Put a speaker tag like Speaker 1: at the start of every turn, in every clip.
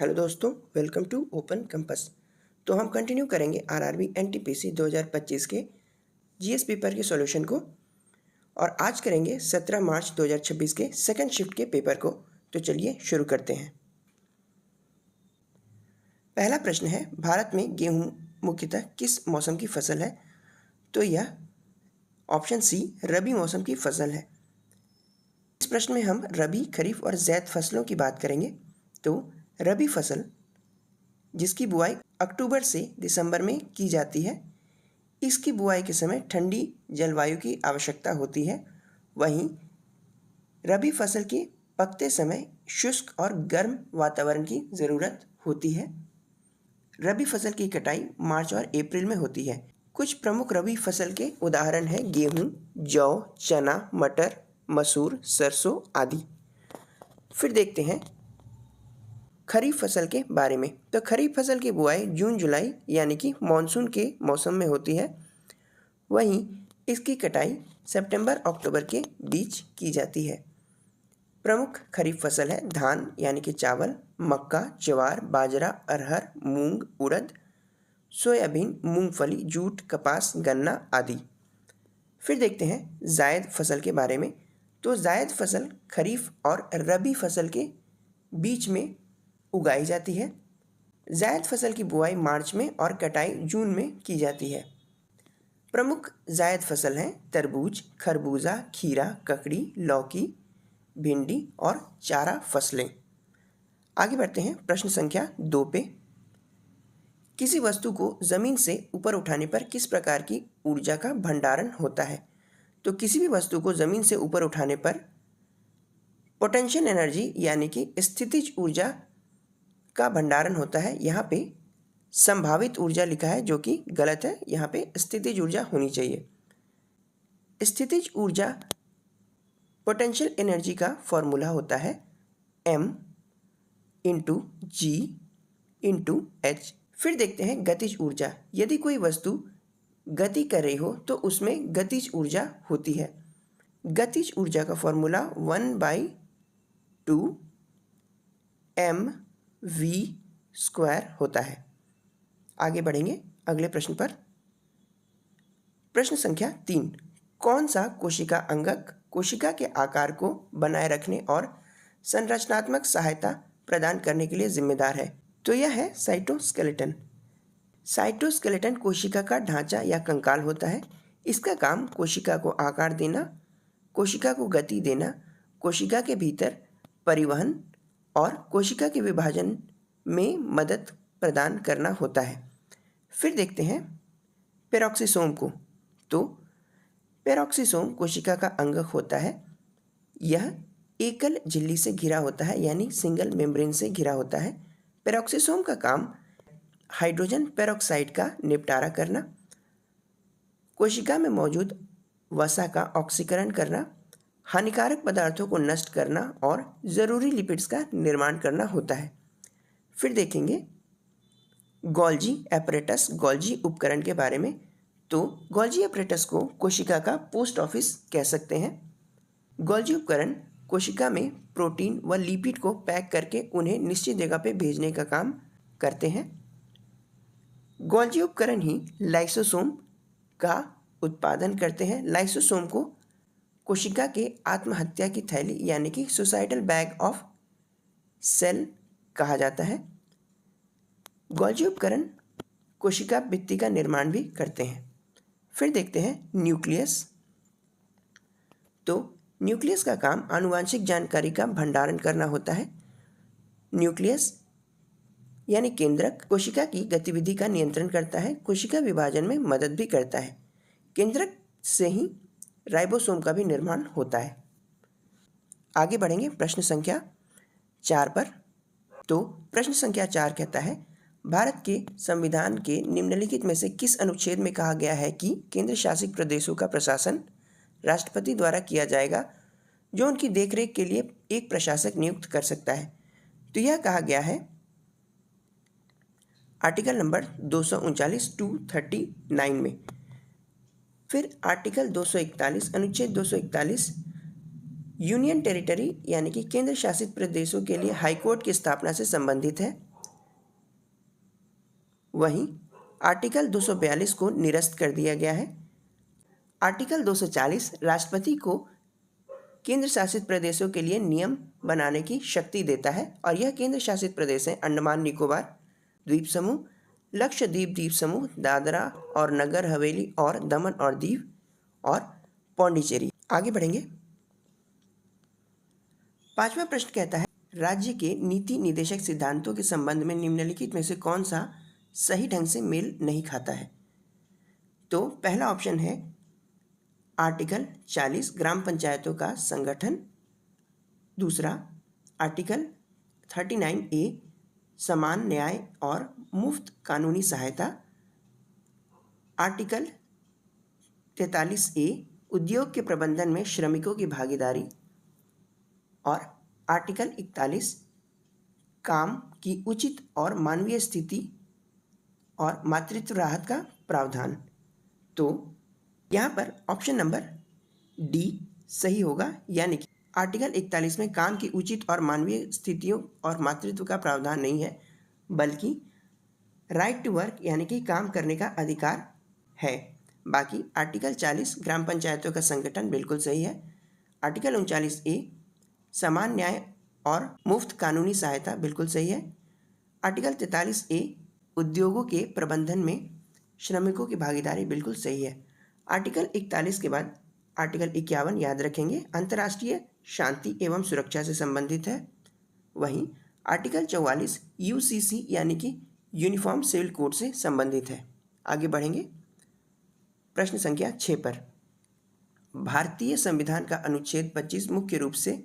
Speaker 1: Hello दोस्तों, welcome to open compass. तो हम कंटिन्यू करेंगे आरआरबी एनटीपीसी 2025 के जीएस पेपर के सॉल्यूशन को और आज करेंगे 17 मार्च 2026 के सेकंड शिफ्ट के पेपर को। तो चलिए शुरू करते हैं। पहला प्रश्न है, भारत में गेहूं मुख्यतः किस मौसम की फसल है? तो यह ऑप्शन सी रबी मौसम की फसल है। इस प्रश्न में हम रबी, खरीफ और ज़ैद फसलों की बात करेंगे। तो रबी फसल जिसकी बुआई अक्टूबर से दिसंबर में की जाती है, इसकी बुआई के समय ठंडी जलवायु की आवश्यकता होती है। वहीं रबी फसल के पकते समय शुष्क और गर्म वातावरण की ज़रूरत होती है। रबी फसल की कटाई मार्च और अप्रैल में होती है। कुछ प्रमुख रबी फसल के उदाहरण हैं गेहूँ, जौ, चना, मटर, मसूर, सरसों आदि। फिर देखते हैं खरीफ फसल के बारे में। तो खरीफ फसल की बुआई जून जुलाई यानी कि मानसून के मौसम में होती है। वहीं इसकी कटाई सितंबर अक्टूबर के बीच की जाती है। प्रमुख खरीफ फसल है धान यानी कि चावल, मक्का, ज्वार, बाजरा, अरहर, मूंग, उड़द, सोयाबीन, मूंगफली, जूट, कपास, गन्ना आदि। फिर देखते हैं जायद फसल के बारे में। तो जायद फसल खरीफ और रबी फसल के बीच में उगाई जाती है। जायद फसल की बुआई मार्च में और कटाई जून में की जाती है। प्रमुख जायद फसल हैं तरबूज, खरबूजा, खीरा, ककड़ी, लौकी, भिंडी और चारा फसलें। आगे बढ़ते हैं प्रश्न संख्या 2 पे। किसी वस्तु को जमीन से ऊपर उठाने पर किस प्रकार की ऊर्जा का भंडारण होता है? तो किसी भी वस्तु को जमीन से ऊपर उठाने पर पोटेंशियल एनर्जी यानी कि स्थितिज ऊर्जा का भंडारण होता है। यहाँ पे संभावित ऊर्जा लिखा है जो कि गलत है, यहाँ पे स्थितिज ऊर्जा होनी चाहिए। स्थितिज ऊर्जा पोटेंशियल एनर्जी का फॉर्मूला होता है m इंटू जी इंटू एच। फिर देखते हैं गतिज ऊर्जा। यदि कोई वस्तु गति कर रही हो तो उसमें गतिज ऊर्जा होती है। गतिज ऊर्जा का फॉर्मूला 1/2 mv² होता है। आगे बढ़ेंगे अगले प्रश्न पर। प्रश्न संख्या 3। कौन सा कोशिका अंगक कोशिका के आकार को बनाए रखने और संरचनात्मक सहायता प्रदान करने के लिए जिम्मेदार है? तो यह है साइटोस्केलेटन। साइटोस्केलेटन कोशिका का ढांचा या कंकाल होता है। इसका काम कोशिका को आकार देना, कोशिका को गति देना, कोशिका के भीतर परिवहन और कोशिका के विभाजन में मदद प्रदान करना होता है। फिर देखते हैं पेरोक्सिसोम को। तो पेरोक्सिसोम कोशिका का अंगक होता है। यह एकल झिल्ली से घिरा होता है यानी सिंगल मेम्ब्रेन से घिरा होता है। पेरोक्सिसोम का काम हाइड्रोजन पेरोक्साइड का निपटारा करना, कोशिका में मौजूद वसा का ऑक्सीकरण करना, हानिकारक पदार्थों को नष्ट करना और ज़रूरी लिपिड्स का निर्माण करना होता है। फिर देखेंगे गोल्जी एपरेटस, गोल्जी उपकरण के बारे में। तो गोल्जी एपरेटस को कोशिका का पोस्ट ऑफिस कह सकते हैं। गोल्जी उपकरण कोशिका में प्रोटीन व लिपिड को पैक करके उन्हें निश्चित जगह पे भेजने का काम करते हैं। गोल्जी उपकरण ही लाइसोसोम का उत्पादन करते हैं। लाइसोसोम को कोशिका के आत्महत्या की थैली यानी कि सुसाइडल बैग ऑफ सेल कहा जाता है। गोल्जी उपकरण कोशिका भित्ति का निर्माण भी करते हैं। फिर देखते हैं न्यूक्लियस। तो न्यूक्लियस का काम आनुवांशिक जानकारी का भंडारण करना होता है। न्यूक्लियस यानी केंद्रक कोशिका की गतिविधि का नियंत्रण करता है, कोशिका विभाजन में मदद भी करता है। केंद्रक से ही राइबोसोम का भी निर्माण होता है। आगे बढ़ेंगे प्रश्न संख्या 4 पर। तो प्रश्न संख्या 4 कहता है, भारत के संविधान के निम्नलिखित में से किस अनुच्छेद में कहा गया है कि केंद्र शासित प्रदेशों का प्रशासन राष्ट्रपति द्वारा किया जाएगा, जो उनकी देखरेख के लिए एक प्रशासक नियुक्त कर सकता है? तो यह कहा गया है आर्टिकल नंबर 239 में। फिर आर्टिकल 241 अनुच्छेद 241 यूनियन टेरिटरी यानी कि केंद्र शासित प्रदेशों के लिए हाईकोर्ट की स्थापना से संबंधित है। वहीं आर्टिकल 242 को निरस्त कर दिया गया है। आर्टिकल 240 राष्ट्रपति को केंद्र शासित प्रदेशों के लिए नियम बनाने की शक्ति देता है और यह केंद्र शासित प्रदेश हैं अंडमान निकोबार द्वीप समूह, लक्षद्वीप द्वीप समूह, दादरा और नगर हवेली और दमन और दीव और पौंडीचेरी। आगे बढ़ेंगे। 5वां प्रश्न कहता है राज्य के नीति निदेशक सिद्धांतों के संबंध में निम्नलिखित में से कौन सा सही ढंग से मेल नहीं खाता है। तो पहला ऑप्शन है आर्टिकल 40 ग्राम पंचायतों का संगठन, दूसरा आर्टिकल 39A समान न्याय और मुफ्त कानूनी सहायता, आर्टिकल 43A उद्योग के प्रबंधन में श्रमिकों की भागीदारी और आर्टिकल 41 काम की उचित और मानवीय स्थिति और मातृत्व राहत का प्रावधान। तो यहाँ पर ऑप्शन नंबर डी सही होगा, यानी कि आर्टिकल 41 में काम की उचित और मानवीय स्थितियों और मातृत्व का प्रावधान नहीं है, बल्कि राइट टू वर्क यानी कि काम करने का अधिकार है। बाकी आर्टिकल 40 ग्राम पंचायतों का संगठन बिल्कुल सही है। आर्टिकल 39A समान न्याय और मुफ्त कानूनी सहायता बिल्कुल सही है। आर्टिकल 43A उद्योगों के प्रबंधन में श्रमिकों की भागीदारी बिल्कुल सही है। आर्टिकल 41 के बाद आर्टिकल 51 याद रखेंगे, अंतर्राष्ट्रीय शांति एवं सुरक्षा से संबंधित है। वहीं आर्टिकल 44 यूसीसी यानी कि यूनिफॉर्म सिविल कोड से संबंधित है। आगे बढ़ेंगे प्रश्न संख्या 6 पर। भारतीय संविधान का अनुच्छेद 25 मुख्य रूप से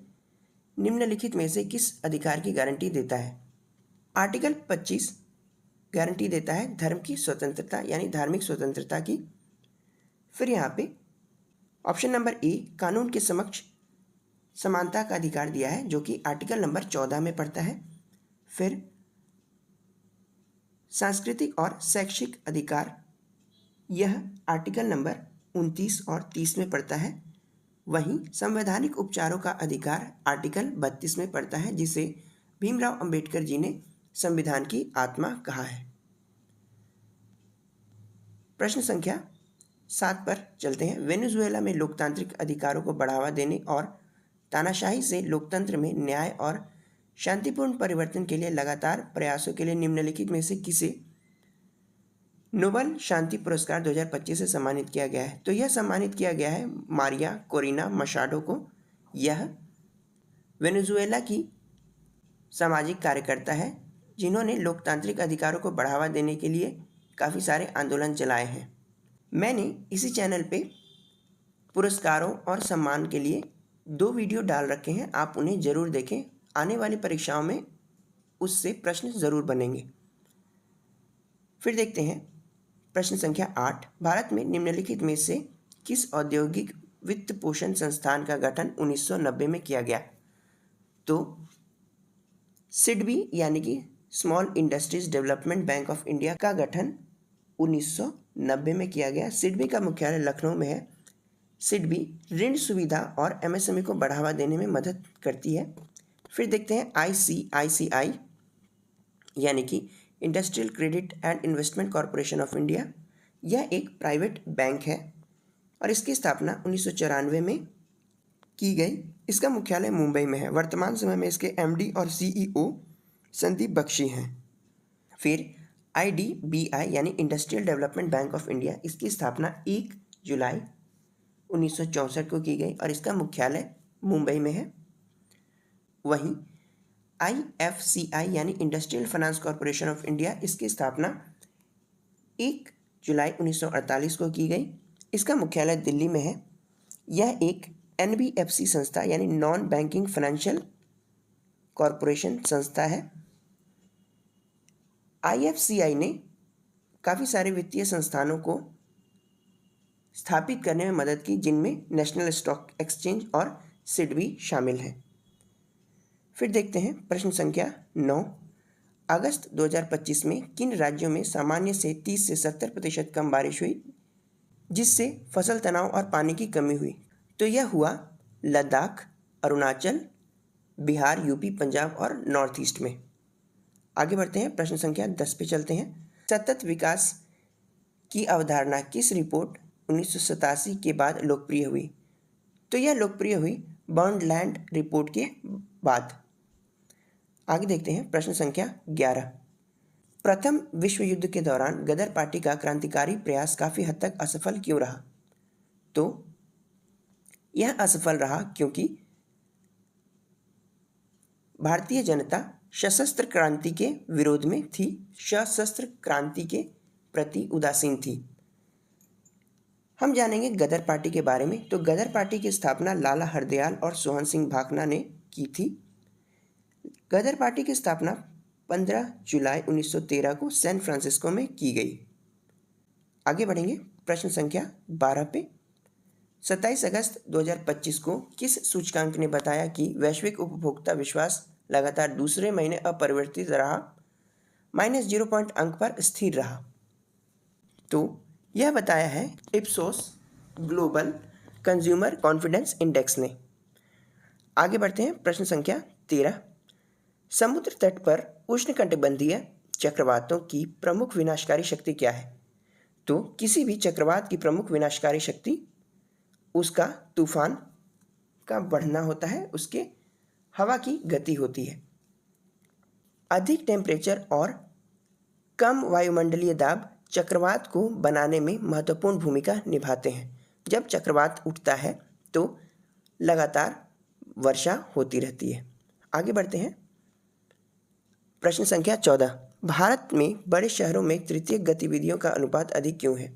Speaker 1: निम्नलिखित में से किस अधिकार की गारंटी देता है। आर्टिकल 25 गारंटी देता है धर्म की स्वतंत्रता यानी धार्मिक स्वतंत्रता की। फिर यहाँ पे ऑप्शन नंबर ए कानून के समक्ष समानता का अधिकार दिया है, जो कि आर्टिकल नंबर 14 में पड़ता है। फिर सांस्कृतिक और शैक्षिक अधिकार, यह आर्टिकल नंबर 29 और 30 में पड़ता है। वहीं संवैधानिक उपचारों का अधिकार आर्टिकल 32 में पड़ता है, जिसे भीमराव अंबेडकर जी ने संविधान की आत्मा कहा है। प्रश्न संख्या 7 पर चलते हैं। वेनेजुएला में लोकतांत्रिक अधिकारों को बढ़ावा देने और तानाशाही से लोकतंत्र में न्याय और शांतिपूर्ण परिवर्तन के लिए लगातार प्रयासों के लिए निम्नलिखित में से किसे नोबेल शांति पुरस्कार 2025 से सम्मानित किया गया है। तो यह सम्मानित किया गया है मारिया कोरिना मशाडो को। यह वेनेजुएला की सामाजिक कार्यकर्ता है जिन्होंने लोकतांत्रिक अधिकारों को बढ़ावा देने के लिए काफ़ी सारे आंदोलन चलाए हैं। मैंने इसी चैनल पे पुरस्कारों और सम्मान के लिए 2 वीडियो डाल रखे हैं, आप उन्हें ज़रूर देखें। आने वाली परीक्षाओं में उससे प्रश्न ज़रूर बनेंगे। फिर देखते हैं प्रश्न संख्या 8। भारत में निम्नलिखित में से किस औद्योगिक वित्त पोषण संस्थान का गठन 1990 में किया गया। तो सिडबी यानी कि small industries development bank of India का गठन 1990 में किया गया। सिडबी का मुख्यालय लखनऊ में है। सिडबी ऋण सुविधा और एमएसएमई को बढ़ावा देने में मदद करती है। फिर देखते हैं आईसीआईसीआई यानी कि industrial credit and investment corporation of India. यह एक प्राइवेट बैंक है और इसकी स्थापना 1994 में की गई। इसका मुख्यालय मुंबई में है। वर्तमान समय में इसके एमडी और सीईओ संदीप बख्शी हैं। फिर आईडीबीआई यानी industrial development bank of India, इसकी स्थापना 1 जुलाई 1964 को की गई और इसका मुख्यालय मुंबई में है। वहीं आईएफसीआई यानी industrial finance corporation of India, इसकी स्थापना 1 जुलाई 1948 को की गई। इसका मुख्यालय दिल्ली में है। यह एक एनबीएफसी संस्था यानी नॉन बैंकिंग फाइनेंशियल कॉरपोरेशन संस्था है। आईएफसीआई ने काफ़ी सारे वित्तीय संस्थानों को स्थापित करने में मदद की, जिनमें नेशनल स्टॉक एक्सचेंज और सिडबी शामिल हैं। फिर देखते हैं प्रश्न संख्या 9। अगस्त 2025 में किन राज्यों में सामान्य से 30 से 70% कम बारिश हुई, जिससे फसल तनाव और पानी की कमी हुई। तो यह हुआ लद्दाख, अरुणाचल, बिहार, यूपी, पंजाब और नॉर्थ ईस्ट में। आगे बढ़ते हैं प्रश्न संख्या 10 पे चलते हैं। सतत विकास की अवधारणा किस रिपोर्ट 1987 के बाद लोकप्रिय हुई? तो यह लोकप्रिय हुई बर्नलैंड रिपोर्ट के बाद। आगे देखते हैं प्रश्न संख्या 11। प्रथम विश्व युद्ध के दौरान गदर पार्टी का क्रांतिकारी प्रयास काफ़ी हद तक असफल क्यों रहा? तो यह असफल रहा क्योंकि भारतीय जनता सशस्त्र क्रांति के विरोध में थी, सशस्त्र क्रांति के प्रति उदासीन थी। हम जानेंगे गदर पार्टी के बारे में। तो गदर पार्टी की स्थापना लाला हरदयाल और सोहन सिंह भाखड़ा ने की थी। गदर पार्टी की स्थापना 15 जुलाई 1913 को सैन फ्रांसिस्को में की गई। आगे बढ़ेंगे प्रश्न संख्या 12 पे। 27 अगस्त 2025 को किस सूचकांक ने बताया कि वैश्विक उपभोक्ता विश्वास लगातार दूसरे महीने अपरिवर्तित रहा, -0 अंक पर स्थिर रहा? तो यह बताया है Ipsos global consumer confidence index ने। आगे बढ़ते हैं प्रश्न संख्या 13। समुद्र तट पर उष्णकटिबंधीय चक्रवातों की प्रमुख विनाशकारी शक्ति क्या है? तो किसी भी चक्रवात की प्रमुख विनाशकारी शक्ति उसका तूफान का बढ़ना होता है, उसके हवा की गति होती है। अधिक टेम्परेचर और कम वायुमंडलीय दाब चक्रवात को बनाने में महत्वपूर्ण भूमिका निभाते हैं। जब चक्रवात उठता है तो लगातार वर्षा होती रहती है। आगे बढ़ते हैं प्रश्न संख्या 14। भारत में बड़े शहरों में तृतीयक गतिविधियों का अनुपात अधिक क्यों है?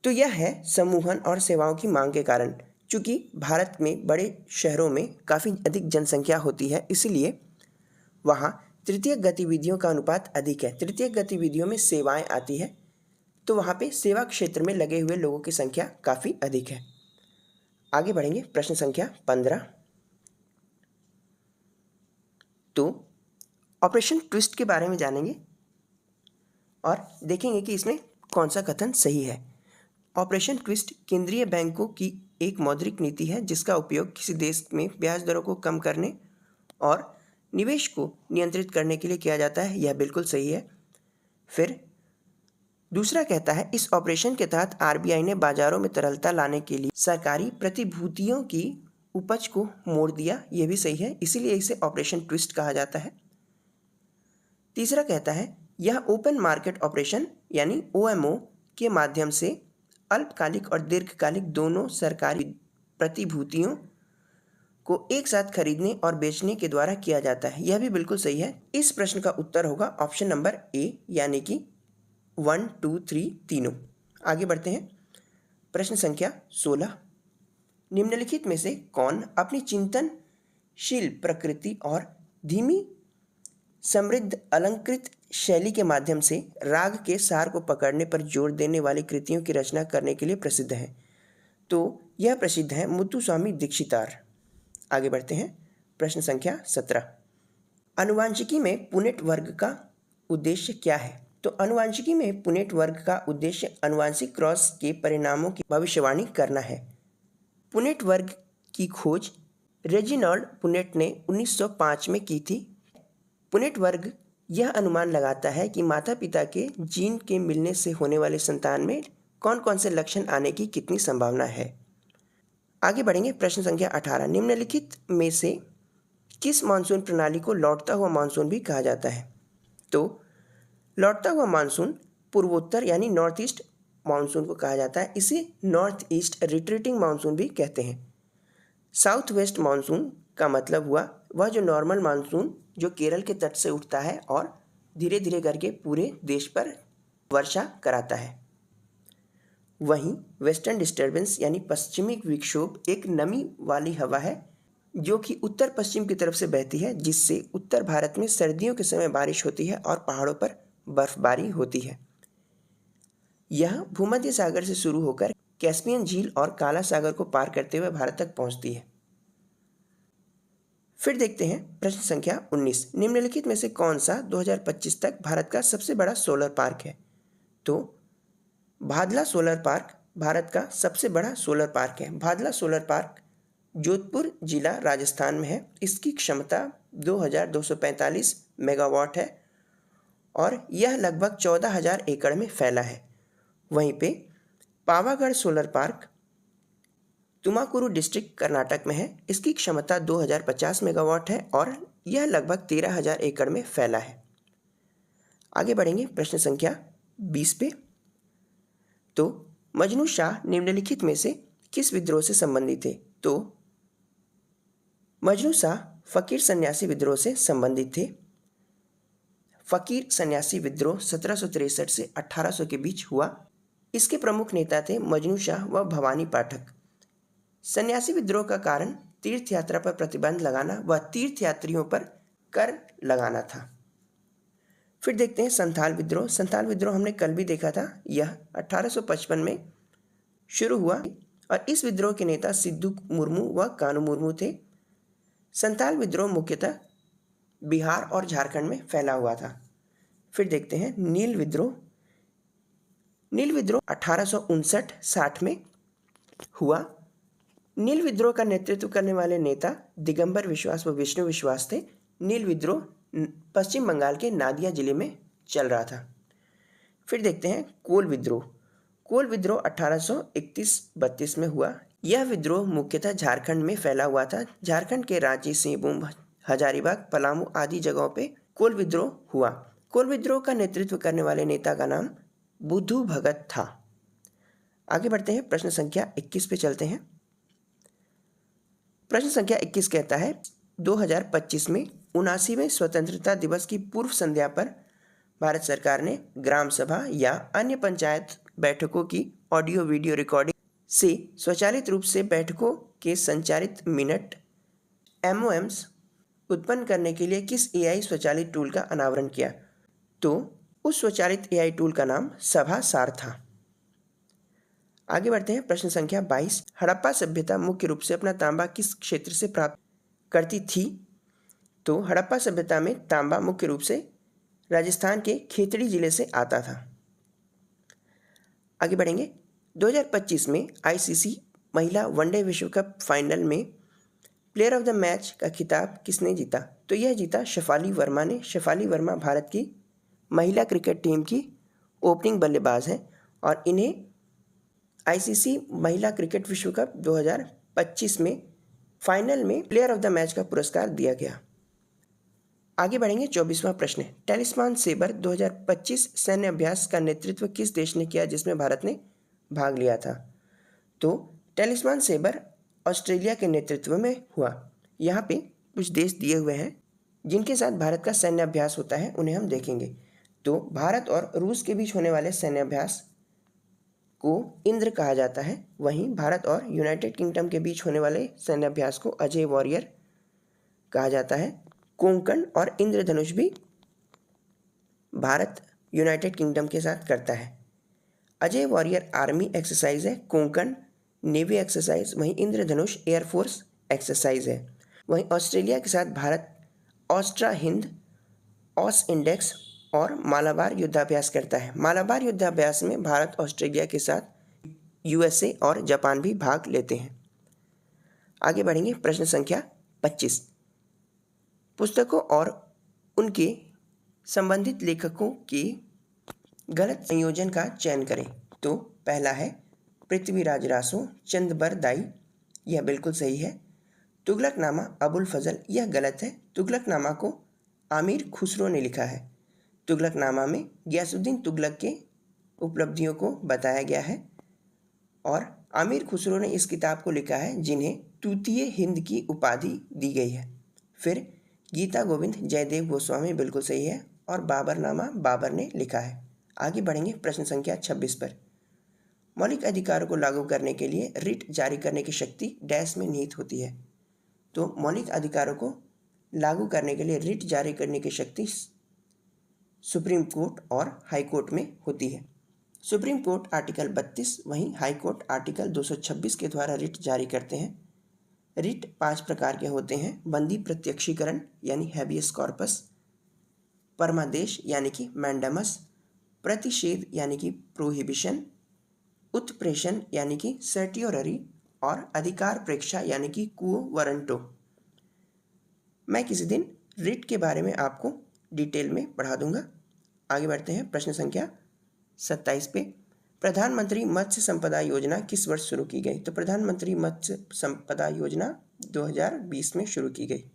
Speaker 1: तो यह है समूहन और सेवाओं की मांग के कारण। चूँकि भारत में बड़े शहरों में काफ़ी अधिक जनसंख्या होती है, इसलिए वहाँ तृतीयक गतिविधियों का अनुपात अधिक है। तृतीयक गतिविधियों में सेवाएं आती है, तो वहाँ पे सेवा क्षेत्र में लगे हुए लोगों की संख्या काफ़ी अधिक है। आगे बढ़ेंगे प्रश्न संख्या 15। तो ऑपरेशन ट्विस्ट के बारे में जानेंगे और देखेंगे कि इसमें कौन सा कथन सही है। ऑपरेशन ट्विस्ट केंद्रीय बैंकों की एक मौद्रिक नीति है जिसका उपयोग किसी देश में ब्याज दरों को कम करने और निवेश को नियंत्रित करने के लिए किया जाता है। यह बिल्कुल सही है। फिर दूसरा कहता है इस ऑपरेशन के तहत आरबीआई ने बाजारों में तरलता लाने के लिए सरकारी प्रतिभूतियों की उपज को मोड़ दिया। यह भी सही है, इसीलिए इसे ऑपरेशन ट्विस्ट कहा जाता है। तीसरा कहता है यह ओपन मार्केट ऑपरेशन यानी OMO के माध्यम से अल्पकालिक और दीर्घकालिक दोनों सरकारी प्रतिभूतियों को एक साथ खरीदने और बेचने के द्वारा किया जाता है। यह भी बिल्कुल सही है। इस प्रश्न का उत्तर होगा ऑप्शन नंबर ए, यानी कि 1, 2, 3 तीनों। आगे बढ़ते हैं प्रश्न संख्या 16। निम्नलिखित में से कौन अपनी चिंतनशील प्रकृति और धीमी समृद्ध अलंकृत शैली के माध्यम से राग के सार को पकड़ने पर जोर देने वाली कृतियों की रचना करने के लिए प्रसिद्ध है? तो यह प्रसिद्ध है मुत्तुस्वामी दीक्षितार। आगे बढ़ते हैं प्रश्न संख्या 17। आनुवांशिकी में पुनेट वर्ग का उद्देश्य क्या है? तो आनुवांशिकी में पुनेट वर्ग का उद्देश्य आनुवांशिक क्रॉस के परिणामों की भविष्यवाणी करना है। पुनेट वर्ग की खोज रेजिनॉल्ड पुनेट ने 1905 में की थी। पुनेट वर्ग यह अनुमान लगाता है कि माता पिता के जीन के मिलने से होने वाले संतान में कौन कौन से लक्षण आने की कितनी संभावना है। आगे बढ़ेंगे प्रश्न संख्या 18। निम्नलिखित में से किस मानसून प्रणाली को लौटता हुआ मानसून भी कहा जाता है? तो लौटता हुआ मानसून पूर्वोत्तर यानी नॉर्थ ईस्ट मानसून को कहा जाता है। इसे नॉर्थ ईस्ट रिट्रीटिंग मानसून भी कहते हैं। साउथ वेस्ट मानसून का मतलब हुआ वह जो नॉर्मल मानसून जो केरल के तट से उठता है और धीरे धीरे करके पूरे देश पर वर्षा कराता है। वहीं वेस्टर्न डिस्टर्बेंस यानी पश्चिमी विक्षोभ एक नमी वाली हवा है जो कि उत्तर पश्चिम की तरफ से बहती है, जिससे उत्तर भारत में सर्दियों के समय बारिश होती है और पहाड़ों पर बर्फबारी होती है। यह भूमध्य सागर से शुरू होकर कैस्पियन झील और काला सागर को पार करते हुए भारत तक पहुंचती है। फिर देखते हैं प्रश्न संख्या 19। निम्नलिखित में से कौन सा 2025 तक भारत का सबसे बड़ा सोलर पार्क है? तो भादला सोलर पार्क भारत का सबसे बड़ा सोलर पार्क है। भादला सोलर पार्क जोधपुर जिला राजस्थान में है। इसकी क्षमता 2245 मेगावाट है और यह लगभग 14,000 एकड़ में फैला है। वहीं पे Pavagadh solar park Tumakuru district Karnataka में है। इसकी क्षमता 2050 मेगावाट है और यह लगभग 13,000 एकड़ में फैला है। आगे बढ़ेंगे प्रश्न संख्या 20 पे। तो मजनू शाह निम्नलिखित में से किस विद्रोह से संबंधित थे? तो मजनू शाह फकीर सन्यासी विद्रोह से संबंधित थे। फकीर सन्यासी विद्रोह 1763 से 1800 के बीच हुआ। इसके प्रमुख नेता थे मजनू शाह व भवानी पाठक। सन्यासी विद्रोह का कारण तीर्थ यात्रा पर प्रतिबंध लगाना व तीर्थ यात्रियों पर कर लगाना था। फिर देखते हैं संथाल विद्रोह। संथाल विद्रोह हमने कल भी देखा था। यह 1855 में शुरू हुआ और इस विद्रोह के नेता सिद्धू मुर्मू व कानू मुर्मू थे। संथाल विद्रोह मुख्यतः बिहार और झारखंड में फैला हुआ था। फिर देखते हैं नील विद्रोह। नील विद्रोह 1859-60 में हुआ। नील विद्रोह का नेतृत्व करने वाले नेता दिगंबर विश्वास व विष्णु विश्वास थे। नील विद्रोह पश्चिम बंगाल के नादिया जिले में चल रहा था। फिर देखते हैं कोल विद्रोह। कोल विद्रोह 1831-32 में हुआ। यह विद्रोह मुख्यतः झारखंड में फैला हुआ था। झारखंड के रांची, सिंहभूम, हजारीबाग, पलामू आदि जगहों पे कोल विद्रोह हुआ। कोल विद्रोह का नेतृत्व करने वाले नेता का नाम बुद्धू भगत था। आगे बढ़ते हैं, प्रश्न संख्या 21 पे चलते हैं। प्रश्न संख्या 21 कहता है 2025 में 79वें स्वतंत्रता दिवस की पूर्व संध्या पर भारत सरकार ने ग्राम सभा या अन्य पंचायत बैठकों की ऑडियो वीडियो रिकॉर्डिंग से स्वचालित रूप से बैठकों के संचारित मिनट MOMs उत्पन्न करने के लिए किस AI स्वचालित टूल का अनावरण किया? तो उस स्वचालित AI टूल का नाम सभा सार था। आगे बढ़ते हैं, प्रश्न संख्या 22। हड़प्पा सभ्यता मुख्य रूप से अपना तांबा किस क्षेत्र से प्राप्त करती थी? तो हड़प्पा सभ्यता में तांबा मुख्य रूप से राजस्थान के खेतड़ी जिले से आता था। आगे बढ़ेंगे, 2025 में ICC महिला वनडे विश्व कप फाइनल में प्लेयर ऑफ द मैच का खिताब किसने जीता? तो यह जीता शेफाली वर्मा ने। शेफाली वर्मा भारत की महिला क्रिकेट टीम की ओपनिंग बल्लेबाज हैं और इन्हें ICC महिला क्रिकेट विश्व कप 2025 में फाइनल में प्लेयर ऑफ द मैच का पुरस्कार दिया गया। आगे बढ़ेंगे, 24वां प्रश्न। टैलिस्मान सेबर 2025 सैन्य अभ्यास का नेतृत्व किस देश ने किया जिसमें भारत ने भाग लिया था? तो टैलिस्मान सेबर ऑस्ट्रेलिया के नेतृत्व में हुआ। यहाँ पे कुछ देश दिए हुए हैं जिनके साथ भारत का सैन्य अभ्यास होता है, उन्हें हम देखेंगे। तो भारत और रूस के बीच होने वाले सैन्य अभ्यास को इंद्र कहा जाता है। वहीं भारत और यूनाइटेड किंगडम के बीच होने वाले सैन्य अभ्यास को अजय वॉरियर कहा जाता है। कोंकण और इंद्रधनुष भी भारत यूनाइटेड किंगडम के साथ करता है। अजय वॉरियर आर्मी एक्सरसाइज है, कोंकण नेवी एक्सरसाइज, वहीं इंद्रधनुष एयरफोर्स एक्सरसाइज है। वहीं ऑस्ट्रेलिया के साथ भारत ऑस्ट्रा हिंद, ऑस इंडेक्स और मालाबार युद्धाभ्यास करता है। मालाबार युद्धाभ्यास में भारत ऑस्ट्रेलिया के साथ USA और जापान भी भाग लेते हैं। आगे बढ़ेंगे, प्रश्न संख्या 25। पुस्तकों और उनके संबंधित लेखकों के गलत संयोजन का चयन करें। तो पहला है पृथ्वीराज रासो, चंदबर दाई, यह बिल्कुल सही है। तुगलकनामा अबुल फजल, यह गलत है। तुगलकनामा को आमिर खुसरो ने लिखा है। तुगलकनामा में गियासुद्दीन तुगलक के उपलब्धियों को बताया गया है और आमिर खुसरो ने इस किताब को लिखा है जिन्हें तूतीय हिंद की उपाधि दी गई है। फिर गीता गोविंद जयदेव गोस्वामी, बिल्कुल सही है। और बाबरनामा बाबर ने लिखा है। आगे बढ़ेंगे, प्रश्न संख्या 26 पर। मौलिक अधिकारों को लागू करने के लिए रिट जारी करने की शक्ति डैश में निहित होती है। तो मौलिक अधिकारों को लागू करने के लिए रिट जारी करने की शक्ति सुप्रीम कोर्ट और हाई कोर्ट में होती है। सुप्रीम कोर्ट आर्टिकल 32, वहीं हाई कोर्ट आर्टिकल 226 के द्वारा रिट जारी करते हैं। रिट 5 प्रकार के होते हैं। बंदी प्रत्यक्षीकरण यानी हैबियस कॉर्पस, परमादेश यानी कि मैंडेमस, प्रतिषेध यानी कि प्रोहिबिशन, उत्प्रेषण यानी कि सर्टियोररी और अधिकार प्रेक्षा यानी कि क्वो वारंटो। मैं किसी दिन रिट के बारे में आपको डिटेल में पढ़ा दूंगा। आगे बढ़ते हैं प्रश्न संख्या 27 पे। प्रधानमंत्री मत्स्य संपदा योजना किस वर्ष शुरू की गई? तो प्रधानमंत्री मत्स्य संपदा योजना 2020 में शुरू की गई।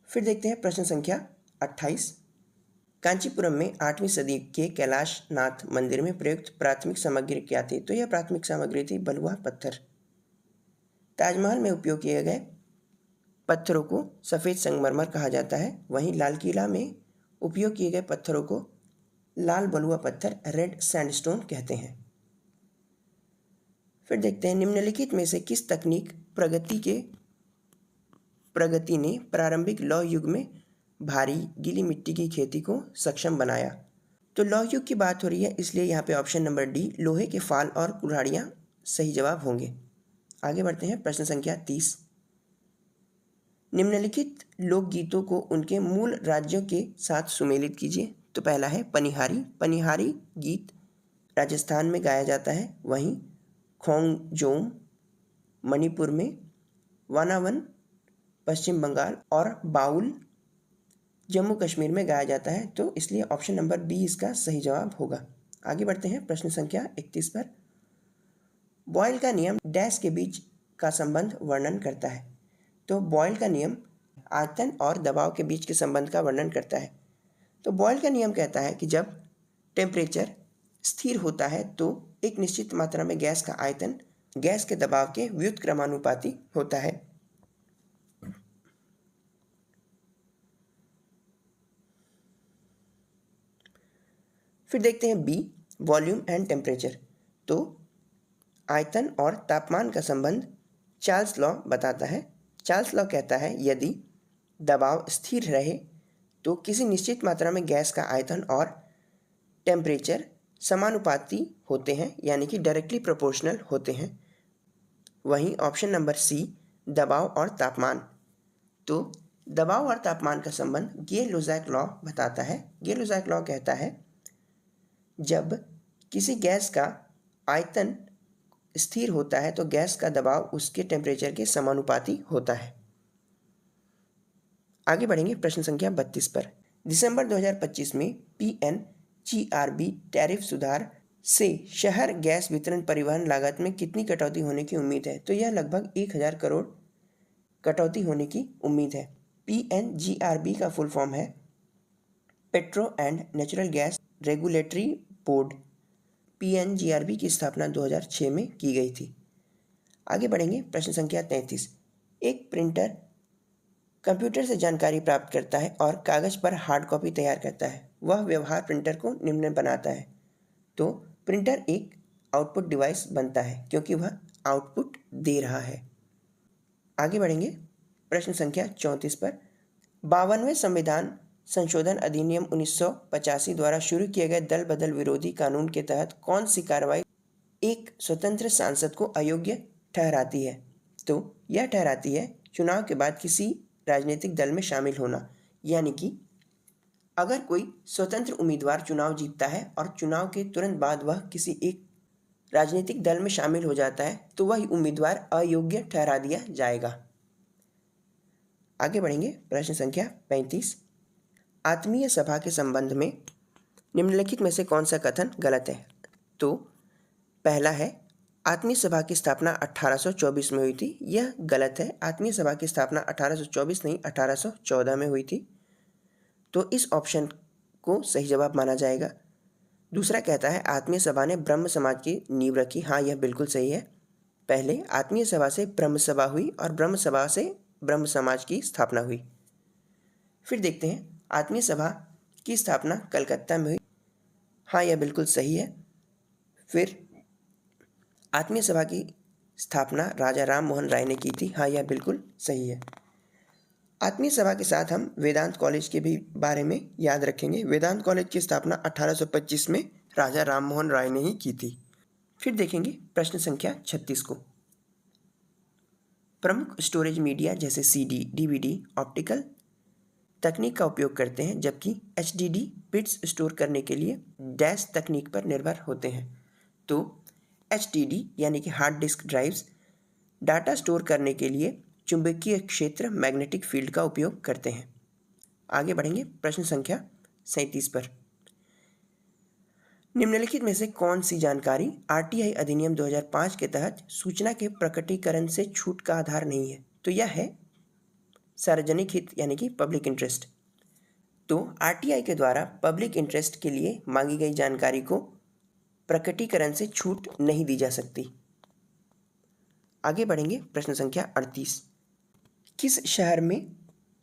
Speaker 1: फिर देखते हैं प्रश्न संख्या 28। कांचीपुरम में 8वीं सदी के कैलाश नाथ मंदिर में प्रयुक्त प्राथमिक सामग्री क्या थी? तो यह प्राथमिक सामग्री थी बलुआ पत्थर। ताजमहल में उपयोग किए गए पत्थरों को सफ़ेद संगमरमर कहा जाता है। वहीं लाल किला में उपयोग किए गए पत्थरों को लाल बलुआ पत्थर रेड सैंडस्टोन कहते हैं। फिर देखते हैं निम्नलिखित में से किस तकनीक प्रगति ने प्रारंभिक लौह युग में भारी गीली मिट्टी की खेती को सक्षम बनाया? तो लौह युग की बात हो रही है, इसलिए यहाँ पे ऑप्शन नंबर डी लोहे के फाल और कुल्हाड़ियाँ सही जवाब होंगे। आगे बढ़ते हैं प्रश्न संख्या 30। निम्नलिखित लोकगीतों को उनके मूल राज्यों के साथ सुमेलित कीजिए। तो पहला है पनिहारी। पनिहारी गीत राजस्थान में गाया जाता है। वहीं खोंगजोम मणिपुर में, वानावन पश्चिम बंगाल और बाउल जम्मू कश्मीर में गाया जाता है। तो इसलिए ऑप्शन नंबर बी इसका सही जवाब होगा। आगे बढ़ते हैं प्रश्न संख्या 31 पर। बॉयल का नियम डैश के बीच का संबंध वर्णन करता है? तो बॉयल का नियम आयतन और दबाव के बीच के संबंध का वर्णन करता है। तो बॉयल का नियम कहता है कि जब टेम्परेचर स्थिर होता है तो एक निश्चित मात्रा में गैस का आयतन गैस के दबाव के व्युत्क्रमानुपाती होता है। फिर देखते हैं बी वॉल्यूम एंड टेम्परेचर। तो आयतन और तापमान का संबंध चार्ल्स लॉ बताता है। चार्ल्स लॉ कहता है यदि दबाव स्थिर रहे तो किसी निश्चित मात्रा में गैस का आयतन और टेम्परेचर समानुपाती होते हैं, यानी कि डायरेक्टली प्रोपोर्शनल होते हैं। वहीं ऑप्शन नंबर सी दबाव और तापमान। तो दबाव और तापमान का संबंध गे-लुसाक लॉ बताता है। गे-लुसाक लॉ कहता है जब किसी गैस का आयतन स्थिर होता है तो गैस का दबाव उसके टेम्परेचर के समानुपाती होता है। आगे बढ़ेंगे प्रश्न संख्या 32 पर। दिसंबर 2025 में PNGRB टैरिफ सुधार से शहर गैस वितरण परिवहन लागत में कितनी कटौती होने की उम्मीद है? तो यह लगभग 1000 करोड़ कटौती होने की उम्मीद है। PNGRB का फुल फॉर्म है petro and natural gas regulatory board. PNGRB की स्थापना 2006 में की गई थी। आगे बढ़ेंगे प्रश्न संख्या 33। एक प्रिंटर कंप्यूटर से जानकारी प्राप्त करता है और कागज पर हार्ड कॉपी तैयार करता है। वह व्यवहार प्रिंटर को निम्न बनाता है। तो प्रिंटर एक आउटपुट डिवाइस बनता है क्योंकि वह आउटपुट दे रहा है। आगे बढ़ेंगे प्रश्न संख्या 34 पर। 52वें संविधान संशोधन अधिनियम 1985 द्वारा शुरू किए गए दल बदल विरोधी कानून के तहत कौन सी कार्रवाई एक स्वतंत्र सांसद को अयोग्य ठहराती है? तो यह ठहराती है चुनाव के बाद किसी राजनीतिक दल में शामिल होना। यानी कि अगर कोई स्वतंत्र उम्मीदवार चुनाव जीतता है और चुनाव के तुरंत बाद वह किसी एक राजनीतिक दल में शामिल हो जाता है तो वह उम्मीदवार अयोग्य ठहरा दिया जाएगा। आगे बढ़ेंगे प्रश्न संख्या 35। आत्मीय सभा के संबंध में निम्नलिखित में से कौन सा कथन गलत है? तो पहला है आत्मीय सभा की स्थापना 1824 में हुई थी। यह गलत है। आत्मीय सभा की स्थापना 1824 नहीं 1814 में हुई थी। तो इस ऑप्शन को सही जवाब माना जाएगा। दूसरा कहता है आत्मीय सभा ने ब्रह्म समाज की नींव रखी। हाँ, यह बिल्कुल सही है। पहले आत्मीय सभा से ब्रह्म सभा हुई और ब्रह्म सभा से ब्रह्म समाज की स्थापना हुई। फिर देखते हैं आत्मीय सभा की स्थापना कलकत्ता में हुई। हाँ, यह बिल्कुल सही है। फिर आत्मीय सभा की स्थापना राजा राम मोहन राय ने की थी। हाँ, यह बिल्कुल सही है। आत्मीय सभा के साथ हम वेदांत कॉलेज के भी बारे में याद रखेंगे। वेदांत कॉलेज की स्थापना 1825 में राजा राम मोहन राय ने ही की थी। फिर देखेंगे प्रश्न संख्या 36 को। प्रमुख स्टोरेज मीडिया जैसे CD, DVD ऑप्टिकल तकनीक का उपयोग करते हैं, जबकि HDD बिट्स स्टोर करने के लिए डैश तकनीक पर निर्भर होते हैं। तो HDD यानी कि hard disk drives data store करने के लिए चुंबकीय क्षेत्र मैग्नेटिक फील्ड का उपयोग करते हैं। आगे बढ़ेंगे प्रश्न संख्या 37 पर। निम्नलिखित में से कौन सी जानकारी आरटीआई अधिनियम 2005 के तहत सूचना के प्रकटीकरण से छूट का आधार नहीं है? तो यह है सार्वजनिक हित यानी कि पब्लिक इंटरेस्ट। तो आरटीआई के द्वारा पब्लिक इंटरेस्ट के लिए मांगी गई जानकारी को प्रकटीकरण से छूट नहीं दी जा सकती। आगे बढ़ेंगे प्रश्न संख्या 38। किस शहर में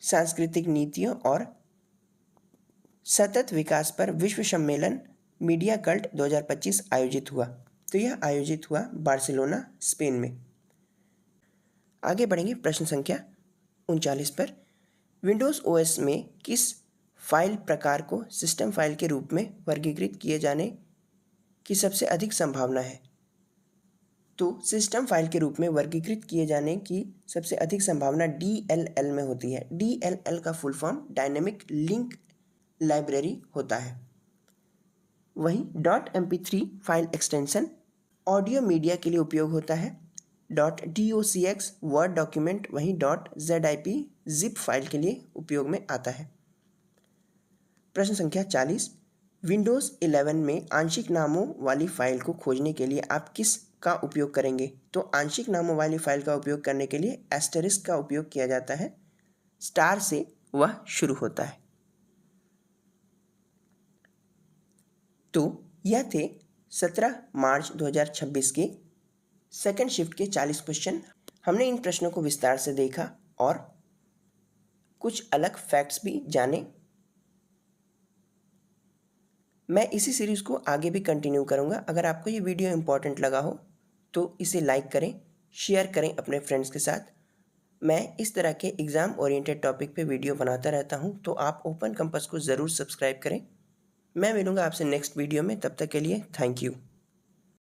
Speaker 1: सांस्कृतिक नीतियों और सतत विकास पर विश्व सम्मेलन मीडिया कल्ट 2025 आयोजित हुआ? तो यह आयोजित हुआ बार्सिलोना, स्पेन में। आगे बढ़ेंगे प्रश्न संख्या 39 पर। विंडोज़ ओएस में किस फाइल प्रकार को सिस्टम फाइल के रूप में वर्गीकृत किए जाने की सबसे अधिक संभावना है? तो सिस्टम फाइल के रूप में वर्गीकृत किए जाने की सबसे अधिक संभावना DLL में होती है। DLL का full form dynamic link library होता है। वहीं .mp3 file extension audio media के लिए उपयोग होता है। .docx वर्ड डॉक्यूमेंट वहीं .zip जिप फाइल के लिए उपयोग में आता है। प्रश्न संख्या 40। विंडोज़ 11 में आंशिक नामों वाली फाइल को खोजने के लिए आप किस का उपयोग करेंगे? तो आंशिक नामों वाली फाइल का उपयोग करने के लिए एस्टेरिस्क का उपयोग किया जाता है। स्टार से वह शुरू होता है। तो यह थे 17 मार्च 2026 के सेकंड शिफ्ट के 40 क्वेश्चन। हमने इन प्रश्नों को विस्तार से देखा और कुछ अलग फैक्ट्स भी जाने। मैं इसी सीरीज़ को आगे भी कंटिन्यू करूँगा। अगर आपको ये वीडियो इम्पॉर्टेंट लगा हो तो इसे लाइक करें, शेयर करें अपने फ्रेंड्स के साथ। मैं इस तरह के एग्ज़ाम ओरिएंटेड टॉपिक पे वीडियो बनाता रहता हूँ, तो आप ओपन कंपास को ज़रूर सब्सक्राइब करें। मैं मिलूँगा आपसे नेक्स्ट वीडियो में, तब तक के लिए थैंक यू।